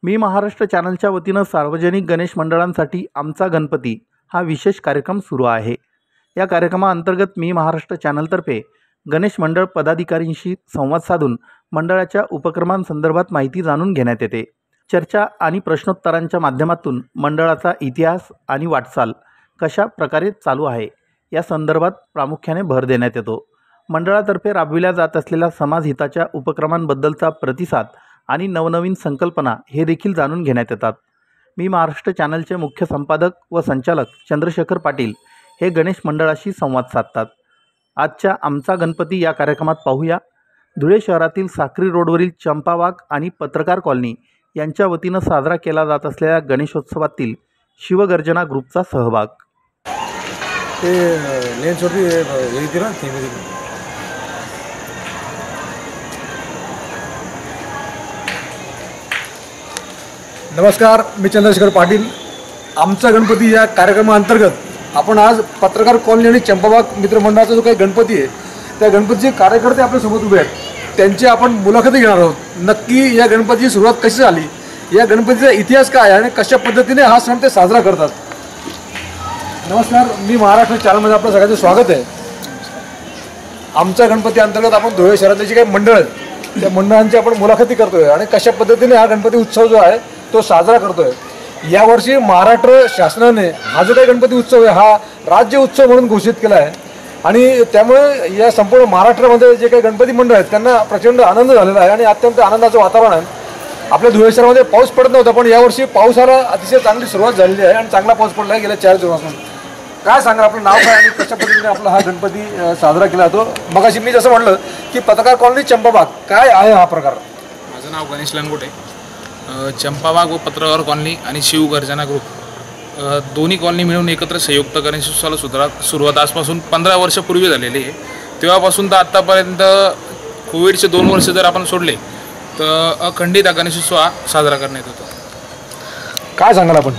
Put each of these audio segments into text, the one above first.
मी महाराष्ट्र चॅनलच्या वतीनं सार्वजनिक गणेश मंडळांसाठी आमचा गणपती हा विशेष कार्यक्रम सुरू आहे। या कार्यक्रमाअंतर्गत मी महाराष्ट्र चॅनलतर्फे गणेश मंडळ पदाधिकाऱ्यांशी संवाद साधून मंडळाच्या उपक्रमांसंदर्भात माहिती जाणून घेण्यात येते। चर्चा आणि प्रश्नोत्तरांच्या माध्यमातून मंडळाचा इतिहास आणि वाटचाल कशा प्रकारे चालू आहे या संदर्भात प्रामुख्याने भर देण्यात येतो। मंडळातर्फे राबविल्या जात असलेल्या समाजहिताच्या उपक्रमांबद्दलचा प्रतिसाद आणि नवनवीन संकल्पना हे देखील जाणून घेण्यात येतात। मी महाराष्ट्र चॅनलचे मुख्य संपादक व संचालक चंद्रशेखर पाटील हे गणेश मंडळाशी संवाद साधतात। आजच्या आमचा गणपती या कार्यक्रमात पाहूया धुळे शहरातील साक्री रोडवरील चंपाबाग आणि पत्रकार कॉलनी यांच्या वतीनं साजरा केला जात असलेल्या गणेशोत्सवातील शिवगर्जना ग्रुपचा सहभाग। नमस्कार, मी चंद्रशेखर पाटील। आमचा गणपती या कार्यक्रमाअंतर्गत आपण आज पत्रकार कॉलनी आणि चंपाबाग मित्रमंडळाचा जो काही गणपती आहे त्या गणपतीचे कार्यकर्ते आपल्यासोबत उभे आहेत, त्यांची आपण मुलाखती घेणार आहोत। नक्की या गणपतीची सुरुवात कशी झाली, या गणपतीचा इतिहास काय आहे आणि कशा पद्धतीने हा सण ते साजरा करतात। नमस्कार, मी महाराष्ट्र चॅनलमध्ये आपलं सगळ्यांचं स्वागत आहे। आमच्या गणपती अंतर्गत आपण धुळे शहरातले जे काही मंडळ आहेत त्या मंडळांची आपण मुलाखती करतोय आणि कशा पद्धतीने हा गणपती उत्सव जो आहे तो साजरा करतोय। यावर्षी महाराष्ट्र शासनाने हा जो काही गणपती उत्सव आहे हा राज्य उत्सव म्हणून घोषित केला आहे आणि त्यामुळे या संपूर्ण महाराष्ट्रामध्ये जे काही गणपती मंडळ आहेत त्यांना प्रचंड आनंद झालेला आहे आणि अत्यंत आनंदाचं वातावरण आहे। आपल्या धुळे शहरामध्ये पाऊस पडत नव्हता, पण यावर्षी पावसाला अतिशय चांगली सुरुवात झालेली आहे आणि चांगला पाऊस पडला आहे गेल्या 4 दिवसापासून। काय सांगा, आपलं नाव काय आणि कशा पद्धतीने आपला हा गणपती साजरा केला जातो? मगाशी मी जसं म्हटलं की पत्रकार कॉलनी चंपाबाग, काय आहे हा प्रकार? माझं नाव गणेश लंगोटे। चंपाबाग व पत्रकार कॉलनी आणि शिवगर्जना ग्रुप दोन्ही कॉलनी मिळून एकत्र संयुक्त गणेशोत्सवाला सुरुवात आजपासून 15 वर्षापूर्वी झालेली आहे। तेव्हापासून तर आत्तापर्यंत कोविडचे 2 वर्ष जर आपण सोडले तर अखंडित गणेशोत्सव साजरा करण्यात येतो। काय सांगाल आपण?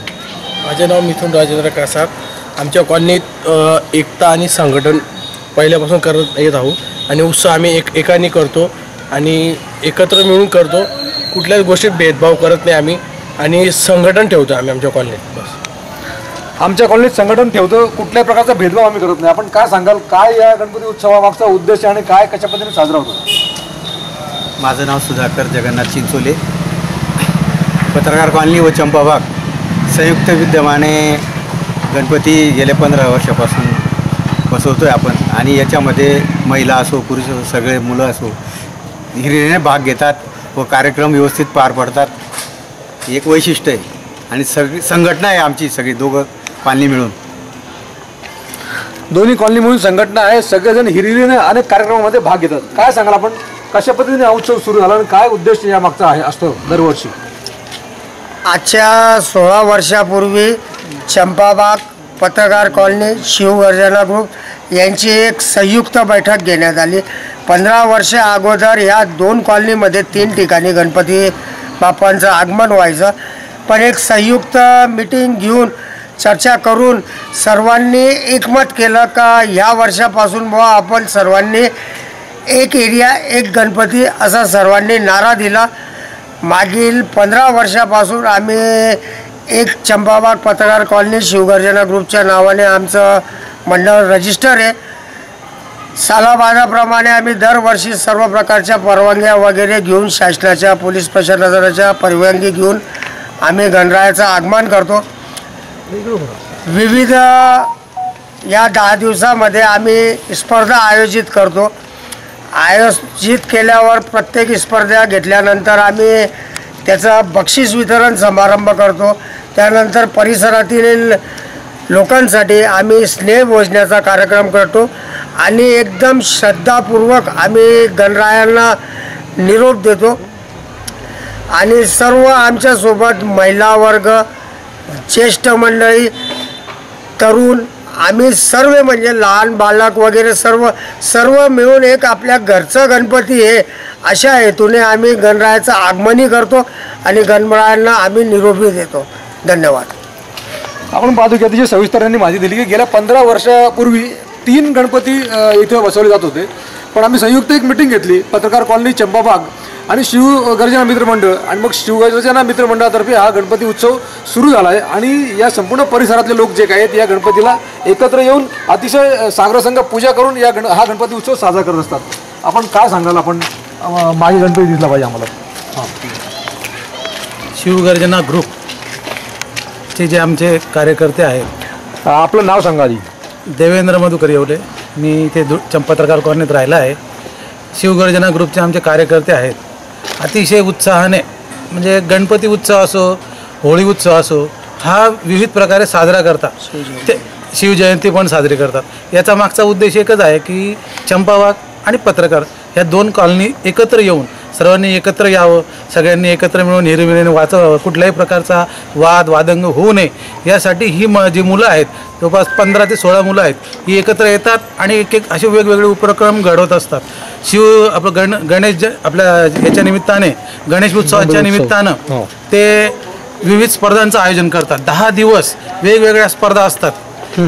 माझे नाव मिथुन राजेंद्र कासार। आमच्या कॉलनीत एकता आणि संघटन पहिल्यापासून करत येत आहोत आणि उत्सव आम्ही एकाने करतो आणि एकत्र मिळून करतो। कुठल्याच गोष्टीत भेदभाव करत नाही आम्ही आणि संघटन ठेवतो आम्ही आमच्या कॉलनीत। बस आमच्या कॉलनीत संघटन ठेवतो, कुठल्याही प्रकारचा भेदभाव आम्ही करत नाही। आपण काय सांगाल, काय या गणपती उत्सवामागचा उद्देश आणि काय कशा पद्धतीने साजरा होतो? माझं नाव सुधाकर जगन्नाथ चिंचोले। पत्रकार कॉलनी व चंपाबाग संयुक्त विद्यमाने गणपती गेल्या 15 वर्षापासून बसवतो आहे आपण आणि याच्यामध्ये महिला असो पुरुष असो सगळे मुलं असो हिरिरीने भाग घेतात व कार्यक्रम व्यवस्थित पार पडतात। एक वैशिष्ट्य आहे आणि सगळी संघटना आहे आमची, सगळी दोघं कॉलनी मिळून, दोन्ही कॉलनी मिळून संघटना आहे, सगळेजण हिरिरीने अनेक कार्यक्रमामध्ये भाग घेतात। काय सांगाल आपण, कशा पद्धतीने हा उत्सव सुरू झाला आणि काय उद्देश यामागचा आहे असतो दरवर्षी? आजच्या 16 वर्षापूर्वी चंपाबाग पत्रकार कॉलनी शिवगर्जना ग्रुप यांची एक संयुक्त बैठक घेण्यात आली। 15 वर्ष अगोदर या 2 कॉलनीमध्ये 3 ठिकाणी गणपती बाप्पांचं आगमन व्हायचं, पण एक संयुक्त मीटिंग घेऊन चर्चा करून सर्वांनी एकमत केलं का ह्या वर्षापासून बुवा आपण सर्वांनी एक एरिया एक गणपती असा सर्वांनी नारा दिला। मागील 15 वर्षापासून आम्ही एक चंपाबाग पत्रकार कॉलनी शिवगर्जना ग्रुपच्या नावाने आमचं मंडळ रजिस्टर आहे। सालाबादाप्रमाणे आम्ही दरवर्षी सर्व प्रकारच्या परवानग्या वगैरे घेऊन शासनाच्या पोलीस प्रशासनाच्या परवानगी घेऊन आम्ही गणरायाचं आगमन करतो। विविध या 10 दिवसामध्ये आम्ही स्पर्धा आयोजित करतो। आयोजित केल्यावर प्रत्येक स्पर्धा घेतल्यानंतर आम्ही त्याचं बक्षीस वितरण समारंभ करतो। त्यानंतर परिसरातील लोकांसाठी आम्ही स्नेहभोजनाचा कार्यक्रम करतो आणि एकदम श्रद्धापूर्वक आम्ही गणरायांना निरोप देतो आणि सर्व आमच्यासोबत महिला वर्ग, ज्येष्ठ मंडळी, तरुण, आम्ही सर्व म्हणजे लहान बालक वगैरे सर्व मिळून एक आपल्या घरचं गणपती आहे अशा हेतूने आम्ही गणरायाचं आगमनही करतो आणि गणरायांना आम्ही निरोपही देतो। धन्यवाद। आपण पाहतो की अतिशय सविस्तर यांनी माहिती दिली की गेल्या 15 वर्षापूर्वी 3 गणपती इथे बसवले जात होते, पण आम्ही संयुक्त एक मीटिंग घेतली पत्रकार कॉलनी चंपाबाग आणि शिवगर्जना मित्रमंडळ आणि मग शिवगर्जना मित्रमंडळातर्फे हा गणपती उत्सव सुरू झाला आहे आणि या संपूर्ण परिसरातले लोक जे काही आहेत या गणपतीला एकत्र येऊन अतिशय साग्रसंग पूजा करून हा गणपती उत्सव साजरा करत असतात. आपण काय सांगाल? आपण मागे गणपती दिसला पाहिजे आम्हाला. हां, शिवगर्जना ग्रुपचे जे आमचे कार्यकर्ते आहेत, आपलं नाव सांगा आधी. देवेंद्र मधुकर येवले, मी इथे पत्रकार कॉलनीत राहिला आहे. शिवगर्जना ग्रुपचे आमचे कार्यकर्ते आहेत. अतिशय उत्साहाने म्हणजे गणपती उत्सव असो, होळी उत्सव असो, हा विविध प्रकारे साजरा करतात. ते शिवजयंती पण साजरी करतात. याचा मागचा उद्देश एकच आहे की चंपाबाग आणि पत्रकार ह्या दोन कॉलनी एकत्र येऊन सर्वांनी एकत्र यावं, सगळ्यांनी एकत्र मिळून हिरविरीने वाचवावं, कुठल्याही प्रकारचा वादंग होऊ नये यासाठी ही जी मुलं आहेत, जवळपास 15 ते 16 मुलं आहेत, ही एकत्र येतात आणि एक असे वेगवेगळे उपक्रम घडवत असतात. आपलं गणेश आपल्या याच्या निमित्ताने, गणेश उत्सवाच्या निमित्तानं ते विविध स्पर्धांचं आयोजन करतात. 10 दिवस वेगवेगळ्या स्पर्धा असतात.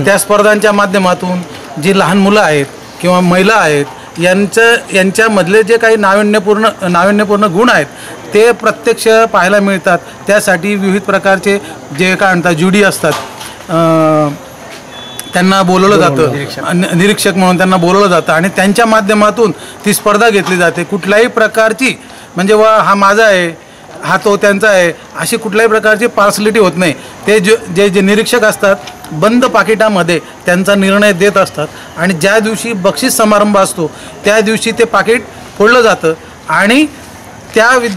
त्या स्पर्धांच्या माध्यमातून जी लहान मुलं आहेत किंवा महिला आहेत यांच्यामधले जे काही नाविन्यपूर्ण गुण आहेत ते प्रत्यक्ष पाहायला मिळतात. त्यासाठी विविध प्रकारचे जे काय म्हणतात ज्युडी असतात, त्यांना बोलवलं जातं, निरीक्षक म्हणून त्यांना बोलवलं जातं आणि त्यांच्या माध्यमातून ती स्पर्धा घेतली जाते. कुठल्याही प्रकारची म्हणजे हा माझा आहे, हा तो त्यांचा आहे, अशी कुठल्याही प्रकारची पार्सलिटी होत नाही. ते जे निरीक्षक असतात बंद पाकिटामध्ये त्यांचा निर्णय देत असतात आणि ज्या दिवशी बक्षीस समारंभ असतो त्या दिवशी ते पाकिट फोडलं जातं आणि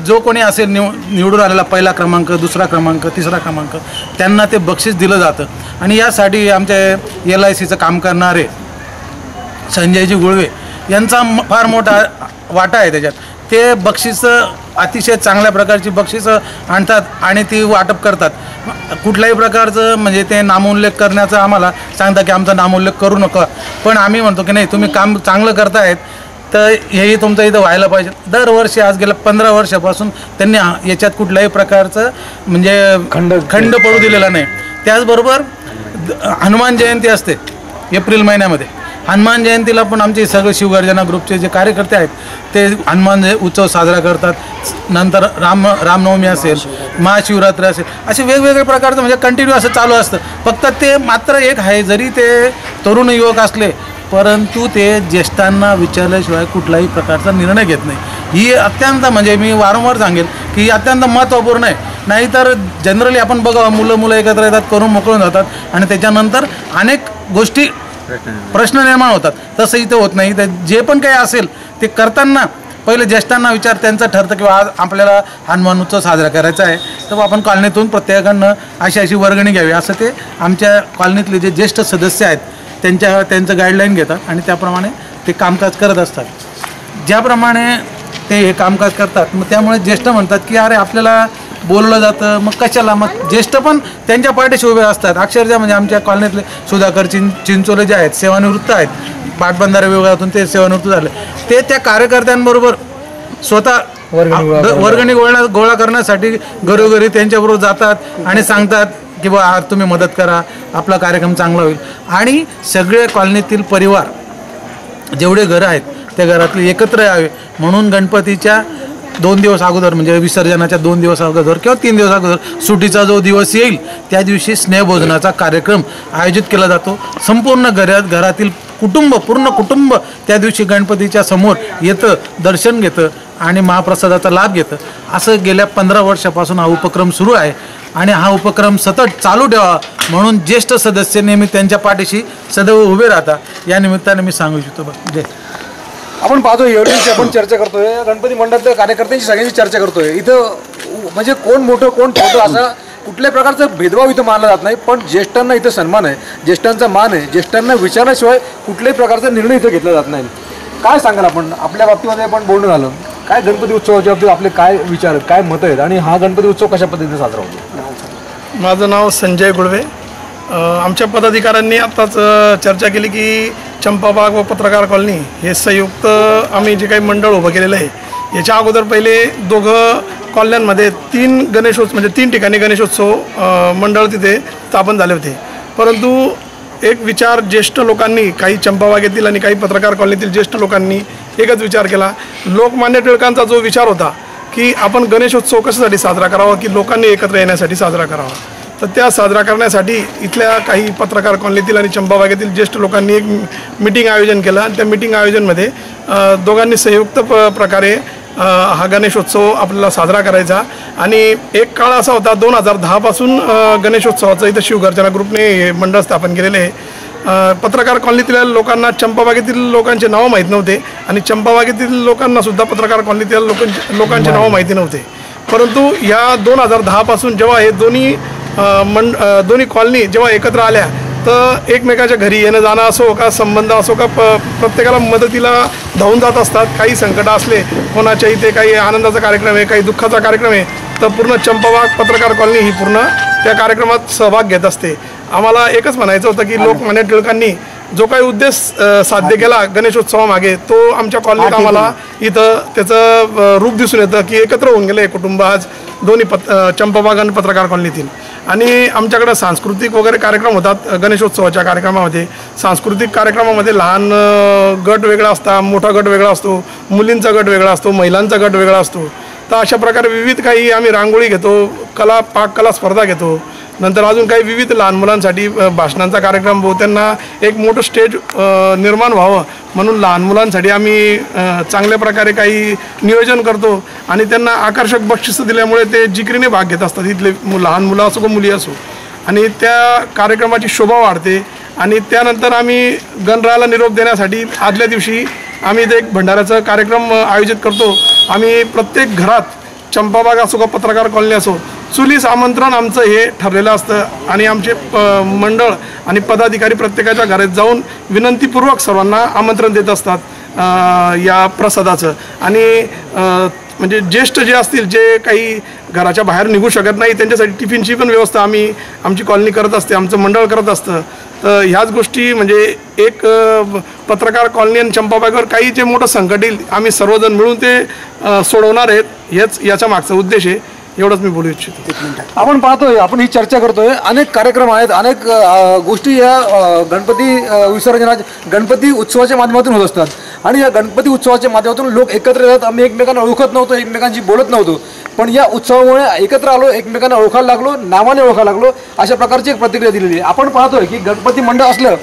जो कोणी असेल निवडून आलेला पहिला क्रमांक, दुसरा क्रमांक, तिसरा क्रमांक, त्यांना ते बक्षीस दिलं जातं. आणि यासाठी आमचे LICचं काम करणारे संजयजी गुळवे यांचा फार मोठा वाटा आहे त्याच्यात. ते बक्षिसं अतिशय चांगल्या प्रकारची बक्षिसं आणतात आणि ती वाटप करतात. कुठल्याही प्रकारचं म्हणजे ते नामोल्लेख करण्याचं आम्हाला सांगता की आमचा नामोल्लेख करू नका, पण आम्ही म्हणतो की नाही, तुम्ही काम चांगलं करतायत तर हेही तुमचं इथं व्हायला पाहिजे. दरवर्षी आज गेल्या 15 वर्षापासून त्यांनी याच्यात कुठल्याही प्रकारचं म्हणजे खंड पडू दिलेला नाही. त्याचबरोबर हनुमान जयंती असते एप्रिल महिन्यामध्ये. हनुमान जयंतीला पण आमचे सगळे शिवगर्जना ग्रुपचे जे कार्यकर्ते आहेत ते हनुमान उत्सव साजरा करतात. नंतर रामनवमी असेल, महाशिवरात्री असेल, असे वेगवेगळे प्रकारचं म्हणजे कंटिन्यू असं चालू असतं. फक्त ते मात्र एक आहे, जरी ते तरुण युवक असले परंतु ते ज्येष्ठांना विचारल्याशिवाय कुठलाही प्रकारचा निर्णय घेत नाही. ही अत्यंत म्हणजे मी वारंवार सांगेल की ही अत्यंत महत्त्वपूर्ण आहे. नाहीतर जनरली आपण बघावं मुलं एकत्र येतात, करून मोकळून जातात आणि त्याच्यानंतर अनेक गोष्टी प्रश्न निर्माण होतात. तसं इथं होत नाही. तर जे पण काही असेल ते करताना पहिले ज्येष्ठांना विचार, त्यांचं ठरतं किंवा आज आपल्याला हनुमान उत्सव साजरा करायचा आहे तर आपण कॉलनीतून प्रत्येकानं अशी वर्गणी घ्यावी, असं ते आमच्या कॉलनीतले जे ज्येष्ठ सदस्य आहेत त्यांचं गाईडलाईन घेतात आणि त्याप्रमाणे ते कामकाज करत असतात. ज्याप्रमाणे ते हे कामकाज करतात मग त्यामुळे ज्येष्ठ म्हणतात की अरे आपल्याला बोललं जातं, मग कशाला. मग ज्येष्ठ पण त्यांच्या पाठीशी उभे असतात. अक्षरशः म्हणजे आमच्या कॉलनीतले सुधाकर चिंचोले जे आहेत सेवानिवृत्त आहेत, पाटबंधारे विभागातून ते सेवानिवृत्त झाले, ते त्या कार्यकर्त्यांबरोबर स्वतः वर्गणी गोळा करण्यासाठी घरोघरी त्यांच्याबरोबर जातात आणि सांगतात की बा तुम्ही मदत करा, आपला कार्यक्रम चांगला होईल. आणि सगळे कॉलनीतील परिवार जेवढे घरं आहेत त्या घरातले एकत्र यावे म्हणून गणपतीच्या 2 दिवस अगोदर म्हणजे विसर्जनाच्या 2 दिवस अगोदर किंवा 3 दिवस अगोदर सुट्टीचा जो दिवस येईल त्या दिवशी स्नेहभोजनाचा कार्यक्रम आयोजित केला जातो. संपूर्ण घरातील पूर्ण कुटुंब त्या दिवशी गणपतीच्या समोर येतं, दर्शन घेतं आणि महाप्रसादाचा लाभ घेतं. असं गेल्या 15 वर्षापासून हा उपक्रम सुरू आहे आणि हा उपक्रम सतत चालू ठेवा म्हणून ज्येष्ठ सदस्य नेहमी त्यांच्या पाठीशी सदैव उभे राहतात. या निमित्ताने मी सांगू इच्छितो. बस आपण पाहतोय एवढीची आपण चर्चा करतोय, गणपती मंडळातल्या कार्यकर्त्यांची सगळ्यांची चर्चा करतोय. इथं म्हणजे कोण मोठं कोण छोटं असा कुठल्याही प्रकारचा भेदभाव इथं मानला जात नाही, पण ज्येष्ठांना इथं सन्मान आहे, ज्येष्ठांचा मान आहे. ज्येष्ठांना विचारल्याशिवाय कुठल्याही प्रकारचा निर्णय इथं घेतला जात नाही. काय सांगाल आपण? आपल्या बाबतीमध्ये आपण बोलणं झालं, काय गणपती उत्सवाच्या बाबतीत आपले काय विचार, काय मतं आहेत आणि हा गणपती उत्सव कशा पद्धतीने साजरा होतो? माझं नाव संजय गुळवे. आमच्या पदाधिकाऱ्यांनी आत्ताच चर्चा केली की चंपाबाग व पत्रकार कॉलनी हे संयुक्त आम्ही जे काही मंडळ उभं केलेलं आहे, याच्या अगोदर पहिले 2 कॉलन्यांमध्ये 3 गणेशोत्सव म्हणजे 3 ठिकाणी गणेशोत्सव मंडळ तिथे स्थापन झाले होते. परंतु एक विचार ज्येष्ठ लोकांनी, काही चंपाबाग आणि काही पत्रकार कॉलनीतील ज्येष्ठ लोकांनी एकच विचार केला. लोकमान्य टिळकांचा जो विचार होता की आपण गणेशोत्सव कशासाठी साजरा करावा, की लोकांनी एकत्र येण्यासाठी साजरा करावा. तर त्या साजरा करण्यासाठी इथल्या काही पत्रकार कॉलनीतील आणि चंपाबागेतील ज्येष्ठ लोकांनी एक मीटिंग आयोजन केलं आणि त्या मीटिंग आयोजनमध्ये दोघांनी संयुक्त प्रकारे हा गणेशोत्सव आपल्याला साजरा करायचा. आणि एक काळ असा होता 2010 पासून गणेशोत्सवाचं इथं शिवगर्जना ग्रुपने हे मंडळ स्थापन केलेले आहे. पत्रकार कॉलनीतील लोकांना चंपाबागेतील लोकांचे नावं माहीत नव्हते आणि चंपाबागेतील लोकांनासुद्धा पत्रकार कॉलनीतील लोकांचे नावं माहिती नव्हते. परंतु या 2010 पासून जेव्हा हे दोन्ही कॉलनी जेव्हा एकत्र आल्या तर एकमेकाच्या घरी येणं जाणं असो का संबंध असो का प्रत्येकाला मदतीला धावून जात असतात. काही संकट असले, कोणाच्या इथे काही आनंदाचा कार्यक्रम आहे, काही दुःखाचा कार्यक्रम आहे, तर पूर्ण चंपाबाग पत्रकार कॉलनी ही पूर्ण त्या कार्यक्रमात सहभाग घेत असते. आम्हाला एकच म्हणायचं होतं की लोकमान्य टिळकांनी जो काही उद्देश साध्य केला गणेशोत्सवामागे तो आमच्या कॉलनीत आम्हाला इथं त्याचं रूप दिसून येतं की एकत्र होऊन गेले कुटुंब आज दोन्ही चंपाबाग आणि पत्रकार कॉलनीतील. आणि आमच्याकडं सांस्कृतिक वगैरे कार्यक्रम होतात. गणेशोत्सवाच्या कार्यक्रमामध्ये सांस्कृतिक कार्यक्रमामध्ये लहान गट वेगळा असतात, मोठा गट वेगळा असतो, मुलींचा गट वेगळा असतो, महिलांचा गट वेगळा असतो. तर अशा प्रकारे विविध काही आम्ही रांगोळी घेतो, पाककला स्पर्धा घेतो. नंतर अजून काही विविध लहान मुलांसाठी भाषणांचा कार्यक्रम होतो. त्यांना एक मोठं स्टेज निर्माण व्हावं म्हणून लहान मुलांसाठी आम्ही चांगल्या प्रकारे काही नियोजन करतो आणि त्यांना आकर्षक बक्षिसं दिल्यामुळे ते जिकरीने भाग घेत असतात, इथले लहान मुलं असो किंवा मुली असो. आणि त्या कार्यक्रमाची शोभा वाढते. आणि त्यानंतर आम्ही गणरायाला निरोप देण्यासाठी आदल्या दिवशी आम्ही इथे एक भंडाऱ्याचा कार्यक्रम आयोजित करतो. आम्ही प्रत्येक घरात चंपाबाग असो का पत्रकार कॉलनी असो चुलीस आमंत्रण आमचं हे ठरलेलं असतं आणि आमचे मंडळ आणि पदाधिकारी प्रत्येकाच्या घरात जाऊन विनंतीपूर्वक सर्वांना आमंत्रण देत असतात या प्रसादाचं. आणि म्हणजे ज्येष्ठ जे असतील, जे काही घराच्या बाहेर निघू शकत नाही, त्यांच्यासाठी टिफिनची पण व्यवस्था आमची कॉलनी करत असते, आमचं मंडळ करत असतं. तर ह्याच गोष्टी म्हणजे एक पत्रकार कॉलनी आणि चंपाबागवर काही जे मोठं संकट येईल आम्ही सर्वजण मिळून ते सोडवणार आहेत, याचा मागचा उद्देश आहे. एवढंच मी बोलू इच्छितो. आपण पाहतोय, आपण ही चर्चा करतोय, अनेक कार्यक्रम आहेत, अनेक गोष्टी या गणपती उत्सवाच्या माध्यमातून होत असतात. आणि या गणपती उत्सवाच्या माध्यमातून लोक एकत्र येतात. आम्ही एकमेकांना ओळखत नव्हतो, एकमेकांशी बोलत नव्हतो, पण या उत्सवामुळे एकत्र आलो, एकमेकांना ओळखायला लागलो, नावाने ओळखायला लागलो. अशा प्रकारची एक प्रतिक्रिया दिलेली आहे. आपण पाहतोय की गणपती मंडळ असलं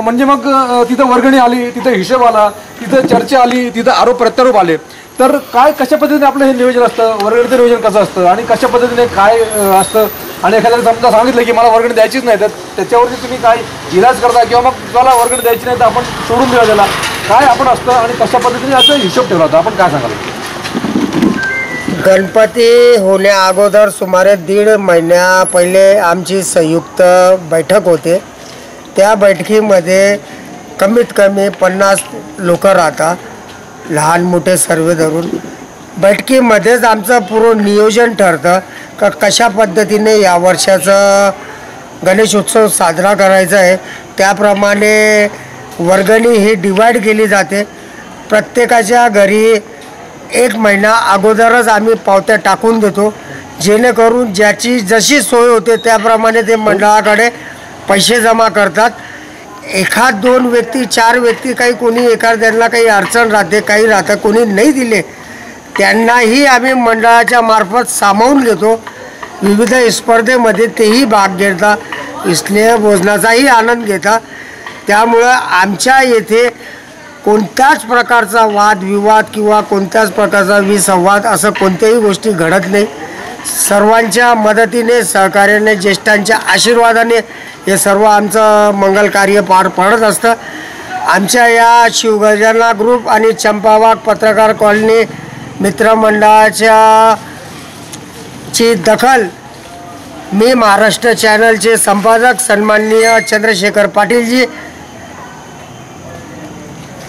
म्हणजे मग तिथं वर्गणी आली, तिथं हिशोब आला, तिथं चर्चा आली, तिथं आरोप प्रत्यारोप आले. तर काय कशा पद्धतीने आपलं हे नियोजन असतं, वर्गणीचं नियोजन कसं असतं आणि कशा पद्धतीने काय असतं. आणि एखाद्याला समजा सांगितलं की मला वर्गणी द्यायचीच नाही, तर त्याच्यावरती तुम्ही काय इलाज करता किंवा मग तुम्हाला वर्गणी द्यायची नाही तर आपण सोडून द्यावं त्याला, काय आपण असतं आणि कशा पद्धतीने याचा हिशोब ठेवला होता, आपण काय सांगाल. गणपती होण्या अगोदर सुमारे 1.5 महिन्या पहिले आमची संयुक्त बैठक होते. त्या बैठकीमध्ये कमीत कमी 50 लोक राहतात, लहान मोठे सर्व धरून. बैठकीमध्येच आमचं पूर्ण नियोजन ठरतं का कशा पद्धतीने या वर्षाचं गणेशोत्सव साजरा करायचा आहे. त्याप्रमाणे वर्गणी ही डिवाईड केली जाते. प्रत्येकाच्या घरी 1 महिना अगोदरच आम्ही पावत्या टाकून देतो, जेणेकरून ज्याची जशी सोय होते त्याप्रमाणे ते मंडळाकडे पैसे जमा करतात. 1-2 व्यक्ती 4 व्यक्ती काही कोणी एखाद्याला काही अडचण राहते, काही राहतं, कोणी नाही दिले त्यांनाही आम्ही मंडळाच्या मार्फत सामावून घेतो. विविध स्पर्धेमध्ये तेही भाग घेतात, स्नेह भोजनाचाही आनंद घेतात. त्यामुळं आमच्या येथे कोणत्याच प्रकारचा वादविवाद किंवा कोणत्याच प्रकारचा विसंवाद असं कोणत्याही गोष्टी घडत नाही. सर्वांच्या मदतीने, सहकार्याने, ज्येष्ठांच्या आशीर्वादाने हे सर्व आमचं मंगल कार्य पार पडत असतं. आमच्या या शिवगर्जना ग्रुप आणि चंपाबाग पत्रकार कॉलनी मित्रमंडळाच्या ची दखल मी महाराष्ट्र चॅनलचे संपादक सन्माननीय चंद्रशेखर पाटीलजी,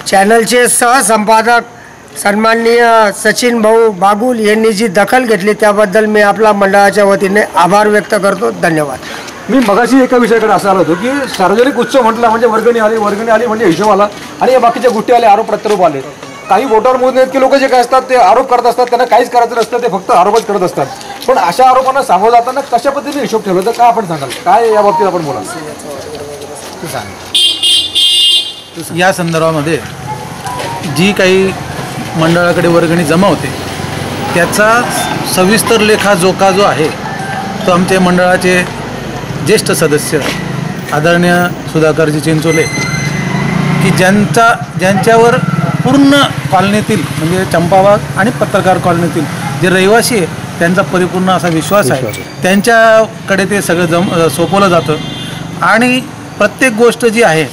चॅनलचे सहसंपादक सन्माननीय सचिन भाऊ बागुल यांनी जी दखल घेतली त्याबद्दल मी आपला मंडळाच्या वतीने आभार व्यक्त करतो. धन्यवाद. मी मगाशी एका विषयाकडे असं आलो होतो की सार्वजनिक उत्सव म्हटला म्हणजे वर्गणी आली म्हणजे हिशोब आला आणि या बाकीच्या गोष्टी आल्या, आरोप प्रत्यारोप आले. काही वोटर मोजणे की लोक जे काय असतात ते आरोप करत असतात, त्यांना काहीच करायचं नसतं, ते फक्त आरोपच करत असतात. पण अशा आरोपांना सामोरं जाताना कशा पद्धतीने हिशोब ठेवला तर काय आपण सांगाल, काय या बाबतीत आपण बोलाल. या संदर्भामध्ये जी काही मंडळाकडे वर्गणी जमा होते त्याचा सविस्तर लेखाजोखा जो आहे तो आमचे मंडळाचे ज्येष्ठ सदस्य आदरणीय सुधाकरजी चिंचोले की ज्यांच्यावर पूर्ण कॉलनीतील म्हणजे चंपाबाग आणि पत्रकार कॉलनीतील जे रहिवासी आहे त्यांचा परिपूर्ण असा विश्वास आहे. त्यांच्याकडे ते सगळं सोपवलं जातं आणि प्रत्येक गोष्ट जी आहे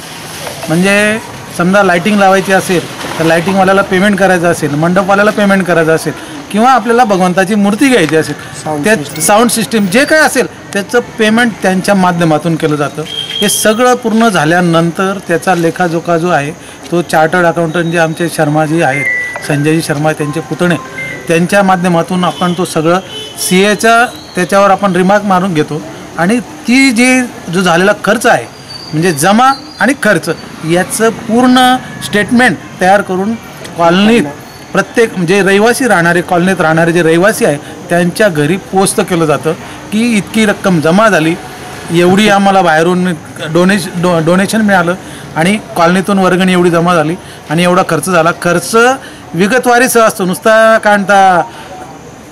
म्हणजे समजा लाईटिंग लावायची असेल तर लाईटिंगवाल्याला पेमेंट करायचं असेल, मंडपवाल्याला पेमेंट करायचं असेल किंवा आपल्याला भगवंताची मूर्ती घ्यायची असेल त्या साऊंड सिस्टीम जे काय असेल त्याचं पेमेंट त्यांच्या माध्यमातून केलं जातं. हे सगळं पूर्ण झाल्यानंतर त्याचा लेखाजोखा जो आहे तो चार्टर्ड अकाउंटंट जे आमचे शर्माजी आहेत, संजयजी शर्मा त्यांचे पुतणे, त्यांच्या माध्यमातून आपण तो सगळं CAचा त्याच्यावर आपण रिमार्क मारून घेतो आणि ती जो झालेला खर्च आहे म्हणजे जमा आणि खर्च याचं पूर्ण स्टेटमेंट तयार करून कॉलनीत प्रत्येक म्हणजे रहिवासी राहणारे कॉलनीत राहणारे जे रहिवासी आहे त्यांच्या घरी पोस्ट केलं जातं की इतकी रक्कम जमा झाली, एवढी आम्हाला बाहेरून डोनेशन मिळालं आणि कॉलनीतून वर्गणी एवढी जमा झाली आणि एवढा खर्च झाला. खर्च विगतवारीच असतो, नुसता काढता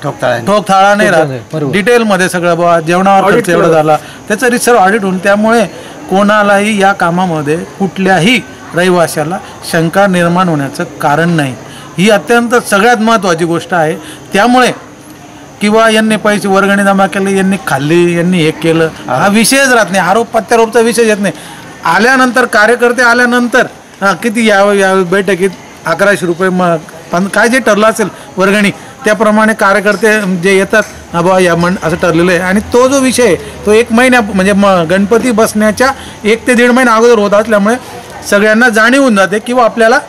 ठोकताळा नाही राहत, डिटेलमध्ये सगळं बाबा जेवणावर खर्च एवढा झाला त्याचं रिसर्च ऑडिट होऊन त्यामुळे कोणालाही या कामामध्ये कुठल्याही रहिवाशाला शंका निर्माण होण्याचं कारण नाही. ही अत्यंत सगळ्यात महत्त्वाची गोष्ट आहे. त्यामुळे किंवा यांनी पैसे वर्गणी जमा केली, यांनी खाल्ली, यांनी हे केलं हा विषयच राहत नाही, आरोप प्रत्यारोपचा विषय येत नाही. आल्यानंतर कार्यकर्ते आल्यानंतर किती या बैठकीत 1100 रुपये मग काय जे ठरलं असेल वर्गणी त्याप्रमाणे कार्यकर्ते जे येतात बाबा या असं ठरलेलं आहे आणि तो जो विषय आहे तो 1 महिन्या म्हणजे गणपती बसण्याच्या 1 ते 1.5 महिना अगोदर होत असल्यामुळे सगळ्यांना जाणीव होऊन जाते किंवा आपल्याला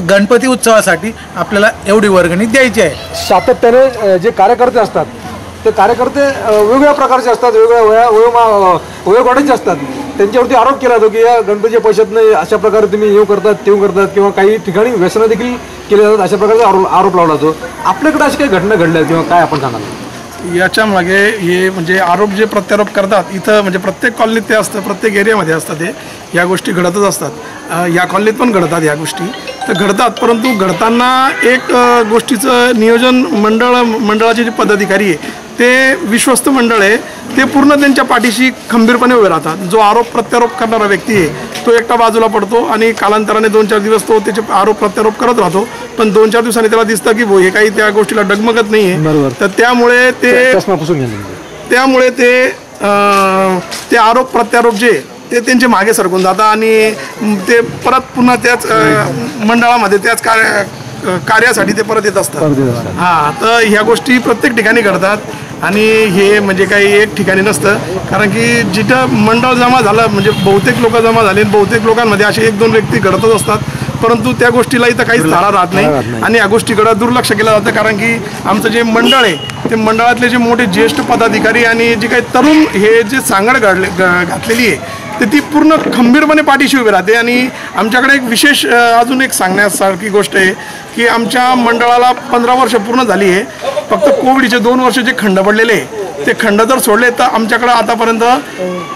गणपती उत्सवासाठी आपल्याला एवढी वर्गणी द्यायची आहे. सातत्याने जे कार्यकर्ते असतात ते कार्यकर्ते वेगवेगळ्या प्रकारचे असतात, वेगवेगळ्या वयोगटाचे असतात. त्यांच्यावरती आरोप केला जातो की या गणपतीच्या पैशात नाही अशा प्रकारे तुम्ही येऊ करतात तेऊ करतात किंवा काही ठिकाणी व्यसनं देखील केले जातात अशा प्रकारचा आरोप लावला जातो. आपल्याकडे अशा काही घटना घडल्या किंवा काय आपण सांगाल? याच्या मागे हे म्हणजे आरोप जे प्रत्यारोप करतात इथं म्हणजे प्रत्येक कॉलनीत ते असतं, प्रत्येक एरियामध्ये असतं ते या गोष्टी घडतच असतात. या कॉलनीत पण घडतात या गोष्टी तर घडतात, परंतु घडताना एक गोष्टीचं नियोजन मंडळाचे जे पदाधिकारी आहे ते विश्वस्त मंडळ आहे ते पूर्ण त्यांच्या पाठीशी खंबीरपणे उभे राहतात. जो आरोप प्रत्यारोप करणारा व्यक्ती आहे तो एकटा बाजूला पडतो आणि कालांतराने 2-4 दिवस तो त्याचे आरोप प्रत्यारोप करत राहतो, पण 2-4 दिवसांनी त्याला दिसतं की हे काही त्या गोष्टीला डगमगत नाही आहे. तर त्यामुळे ते आरोप प्रत्यारोप जे ते त्यांचे मागे सरकून जातात आणि ते परत पुन्हा त्याच मंडळामध्ये त्याच कार्यासाठी ते परत येत असतात. हां, तर ह्या गोष्टी प्रत्येक ठिकाणी घडतात आणि हे म्हणजे काही एक ठिकाणी नसतं, कारण की जिथं मंडळ जमा झालं म्हणजे बहुतेक लोक जमा झाले, बहुतेक लोकांमध्ये असे 1-2 व्यक्ती घडतच असतात, परंतु त्या गोष्टीला इथं काहीच धारा राहत नाही आणि या गोष्टीकडे दुर्लक्ष केलं जातं. कारण की आमचं जे मंडळ आहे ते मंडळातले जे मोठे ज्येष्ठ पदाधिकारी आणि जे काही तरुण हे जे सांगड घातलेली आहे तर ती पूर्ण खंबीरपणे पाठीशी उभी राहते. आणि आमच्याकडे एक विशेष अजून एक सांगण्यासारखी गोष्ट आहे की आमच्या मंडळाला 15 वर्ष पूर्ण झाली आहे. फक्त कोविडचे 2 वर्ष जे खंड पडलेले आहे ते खंड जर सोडले तर आमच्याकडं आतापर्यंत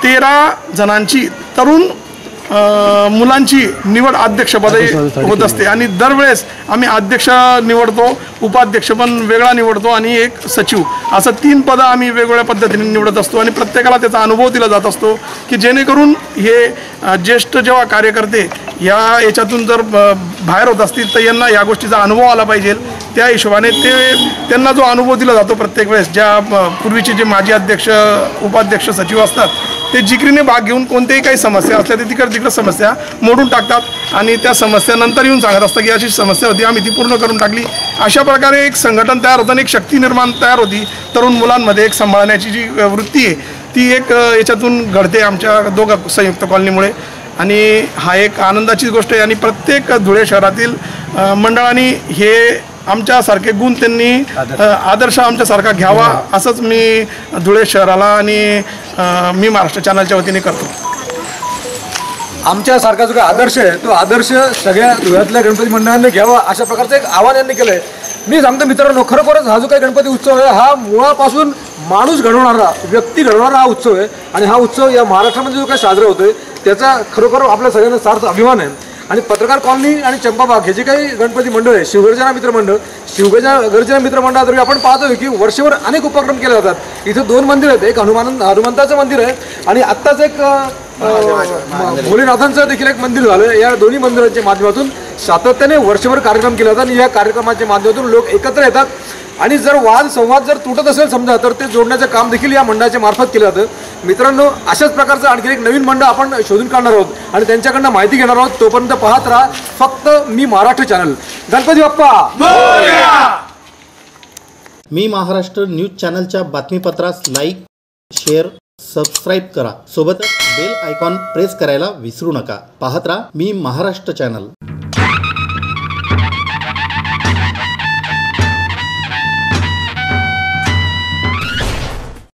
13 जणांची तरुण मुलांची निवड अध्यक्षपदी होत असते आणि दरवेळेस आम्ही अध्यक्ष निवडतो, उपाध्यक्ष पण वेगळा निवडतो आणि एक सचिव असं 3 पदं आम्ही वेगवेगळ्या पद्धतीने निवडत असतो आणि प्रत्येकाला त्याचा अनुभव दिला जात असतो की जेणेकरून हे ज्येष्ठ जेव्हा कार्यकर्ते याच्यातून जर बाहेर होत असतील तर यांना या गोष्टीचा अनुभव आला पाहिजे. त्या हिशोबाने त्यांना जो अनुभव दिला जातो प्रत्येक वेळेस ज्या पूर्वीचे जे माजी अध्यक्ष उपाध्यक्ष सचिव असतात ते जिकरीने भाग घेऊन कोणत्याही काही समस्या असल्या ते तिकडे समस्या मोडून टाकतात आणि त्या समस्यानंतर येऊन सांगत असतात की अशी समस्या होती आम्ही ती पूर्ण करून टाकली. अशा प्रकारे एक संघटन तयार होतं आणि एक शक्ती निर्माण तयार होती तरुण मुलांमध्ये. एक सांभाळण्याची जी वृत्ती आहे ती एक याच्यातून घडते आमच्या दोघं संयुक्त कॉलनीमुळे आणि हा एक आनंदाची गोष्ट आहे. आणि प्रत्येक धुळे शहरातील मंडळांनी हे आमच्यासारखे गुण त्यांनी आदर्श आमच्यासारखा घ्यावा असंच मी धुळे शहराला आणि मी महाराष्ट्र चॅनलच्या वतीने करतो. आमच्यासारखा जो काही आदर्श आहे तो आदर्श सगळ्या धुळ्यातल्या गणपती मंडळांनी घ्यावा अशा प्रकारचं एक आव्हान यांनी केलं आहे. मी सांगतो मित्रांनो, खरोखरच हा जो काही गणपती उत्सव आहे हा मुळापासून माणूस घडवणारा, व्यक्ती घडवणारा हा उत्सव आहे आणि हा उत्सव या महाराष्ट्रामध्ये जो काही साजरा होतोय त्याचा खरोखर आपल्या सगळ्यांना सार्थ अभिमान आहे. आणि पत्रकार कॉलनी आणि चंपाबाग हे जे काही गणपती मंडळ आहे, शिवगर्जना मित्रमंडळ मित्रमंडळातर्फे आपण पाहतोय की वर्षभर अनेक उपक्रम केले जातात. इथे 2 मंदिर आहेत, एक हनुमंताचं मंदिर आहे आणि आत्ताच एक भोलेनाथांचं देखील एक मंदिर झालं. या दोन्ही मंदिरांच्या माध्यमातून सातत्याने वर्षभर कार्यक्रम केले जातात आणि या कार्यक्रमाच्या माध्यमातून लोक एकत्र येतात आणि जर संवाद जर तुटत असेल समजा तर ते जोडण्याचं काम देखील या मंडळाच्या मार्फत केलं जातं. मित्रांनो, अशाच प्रकारचं आणखी एक नवीन मंडळ आपण शोधून काढणार आहोत आणि त्यांच्याकडनं माहिती घेणार आहोत. तोपर्यंत पाहत राहा फक्त मी महाराष्ट्र चॅनल. गणपती बाप्पा. मी महाराष्ट्र न्यूज चॅनलच्या बातमीपत्रास लाईक, शेअर, सबस्क्राईब करा. सोबतच बेल आयकॉन प्रेस करायला विसरू नका. पाहत राहा मी महाराष्ट्र चॅनल.